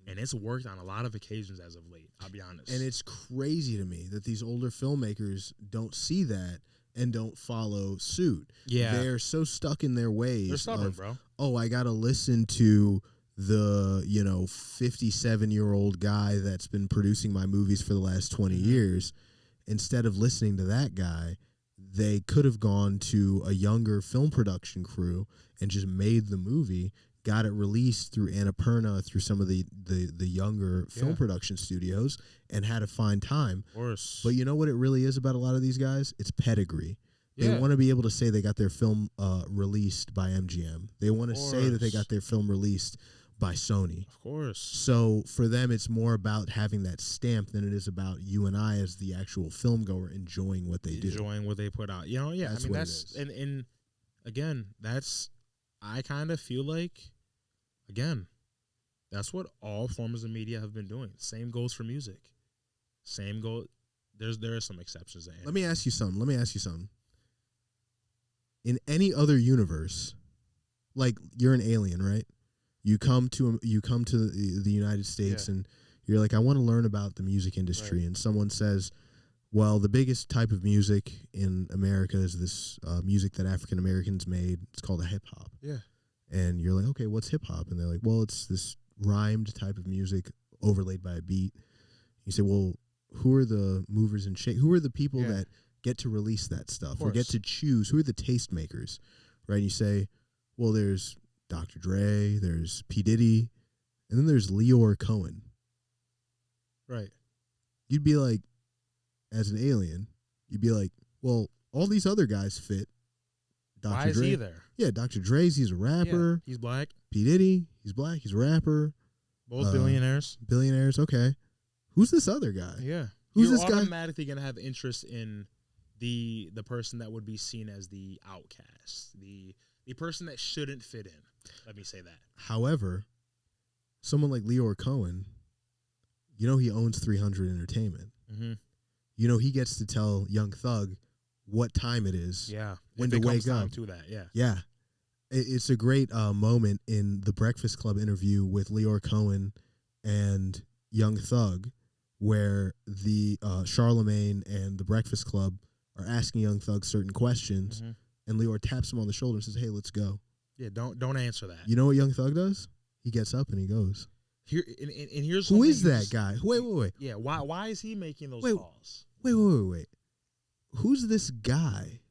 And it's worked on a lot of occasions as of late, I'll be honest. And it's crazy to me that these older filmmakers don't see that and don't follow suit. Yeah. They're so stuck in their ways. They're stubborn, bro. Oh, I got to listen to the 57-year-old guy that's been producing my movies for the last 20 years. Instead of listening to that guy, they could have gone to a younger film production crew and just made the movie, got it released through Annapurna, through some of the younger film production studios, and had a fine time. Of course. But you know what it really is about a lot of these guys? It's pedigree. They want to be able to say they got their film released by MGM. They want to say that they got their film released by Sony. Of course. So for them, it's more about having that stamp than it is about you and I as the actual film goer enjoying what they do. Enjoying what they put out. And again, I kind of feel like, again, that's what all forms of media have been doing. Same goes for music. There are some exceptions. Let me ask you something. In any other universe, like you're an alien, right? You come to the United States and you're like, I want to learn about the music industry. Right. And someone says, well, the biggest type of music in America is this music that African Americans made. It's called a hip hop. Yeah. And you're like, okay, what's hip hop? And they're like, well, it's this rhymed type of music overlaid by a beat. You say, well, who are the movers and shakers? Who are the people that get to release that stuff or get to choose? Who are the tastemakers? Right? And you say, well, there's Dr. Dre, there's P. Diddy, and then there's Leor Cohen. Right. You'd be like, as an alien, you'd be like, well, all these other guys fit. Dr. Why is he there? Yeah, Dr. Dre's, he's a rapper. Yeah, he's black. P. Diddy, he's black, he's a rapper. Both billionaires. Billionaires, okay. Who's this other guy? Yeah. Who's You're this guy? automatically going to have interest in the person that would be seen as the outcast, the person that shouldn't fit in. Let me say that. However, someone like Leor Cohen, he owns 300 Entertainment. Mm-hmm. He gets to tell Young Thug what time it is. Yeah. When to wake up. To that, yeah. Yeah. It's a great moment in the Breakfast Club interview with Leor Cohen and Young Thug, where the Charlemagne and the Breakfast Club are asking Young Thug certain questions, and Leor taps him on the shoulder and says, hey, let's go. Yeah, don't answer that. You know what Young Thug does? He gets up and he goes. Here's who is that guy? Wait. Yeah, why is he making those calls? Wait. Who's this guy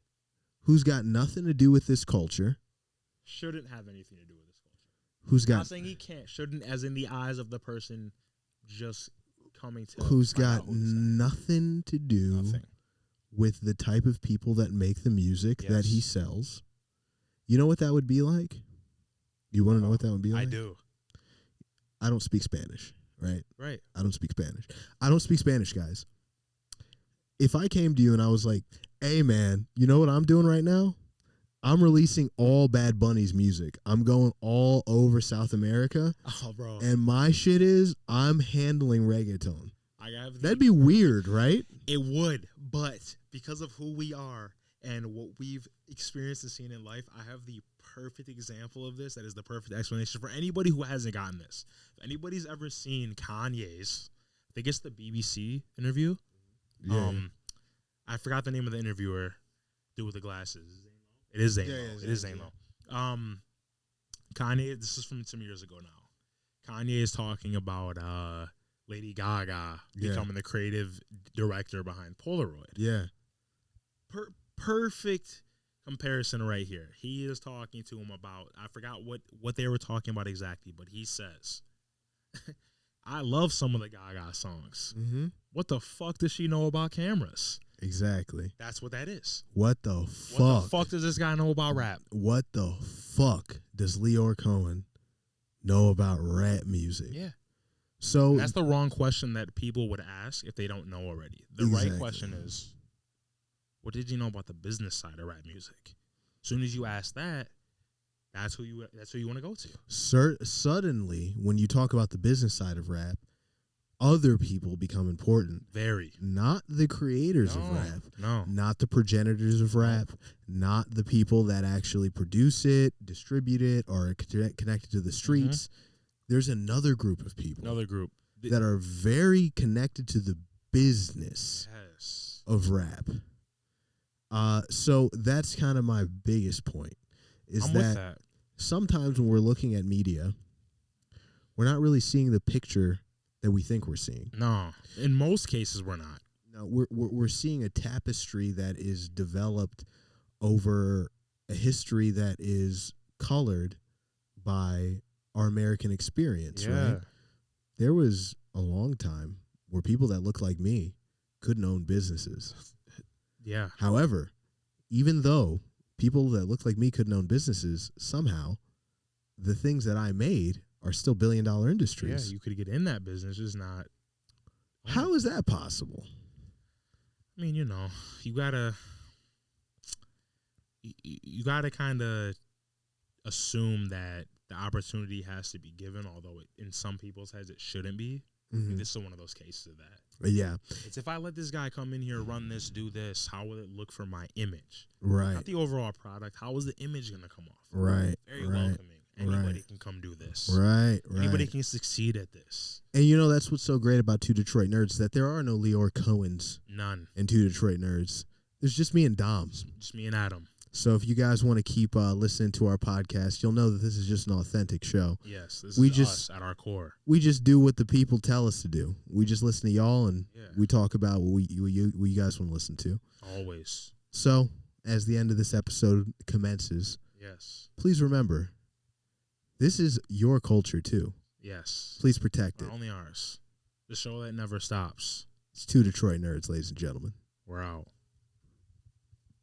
who's got nothing to do with this culture? Shouldn't have anything to do with this culture. Who's got? I'm not saying he can't. Shouldn't, as in the eyes of the person just coming to. Who's got nothing to do with the type of people that make the music that he sells. You know what that would be like? You want to know what that would be like? I do. I don't speak Spanish, right? Right. I don't speak Spanish, guys. If I came to you and I was like, hey, man, you know what I'm doing right now? I'm releasing all Bad Bunny's music. I'm going all over South America. Oh, bro. And my shit is I'm handling reggaeton. That'd be weird, right? It would, but because of who we are and what we've experienced and seen in life, I have the perfect example of this. That is the perfect explanation for anybody who hasn't gotten this. If anybody's ever seen Kanye's, I think it's the BBC interview. Yeah. I forgot the name of the interviewer. Dude with the glasses. It is Zane. It is Zane. Kanye, this is from some years ago now. Kanye is talking about Lady Gaga becoming the creative director behind Polaroid. Yeah. Perfect comparison right here. He is talking to him about, I forgot what they were talking about exactly, but he says, I love some of the Gaga songs. Mm-hmm. What the fuck does she know about cameras? Exactly. That's what that is. What the fuck? What the fuck does this guy know about rap? What the fuck does Leor Cohen know about rap music? Yeah. So that's the wrong question that people would ask if they don't know already. The right question is, what did you know about the business side of rap music? As soon as you ask that, that's who you want to go to. Suddenly, when you talk about the business side of rap, other people become important. Very. Not the creators of rap. No. Not the progenitors of rap. Not the people that actually produce it, distribute it, or are connected to the streets. Mm-hmm. There's another group of people. That are very connected to the business of rap. So that's kind of my biggest point. Is that sometimes when we're looking at media, we're not really seeing the picture that we think we're seeing. No, in most cases we're not. No, we're seeing a tapestry that is developed over a history that is colored by our American experience, right? There was a long time where people that looked like me couldn't own businesses. Yeah. However, even though people that looked like me couldn't own businesses, somehow the things that I made are still billion-dollar industries. Yeah, you could get in that business, just not. How is that possible? I mean, you gotta kind of assume that the opportunity has to be given, although in some people's heads it shouldn't be. Mm-hmm. I mean, this is one of those cases of that. Yeah. It's if I let this guy come in here, run this, do this, how will it look for my image? Right. Not the overall product. How is the image going to come off? Right. Very welcoming. Anybody can come do this. Right. Anybody can succeed at this. And you know, that's what's so great about Two Detroit Nerds, that there are no Leor Cohens. None. And Two Detroit Nerds. There's just me and Dom. Just me and Adam. So if you guys want to keep listening to our podcast, you'll know that this is just an authentic show. Yes, this is us at our core. We just do what the people tell us to do. We just listen to y'all, and we talk about what you guys want to listen to. Always. So as the end of this episode commences, please remember, this is your culture too. Yes. Please protect it. Only ours. The show that never stops. It's Two Detroit Nerds, ladies and gentlemen. We're out.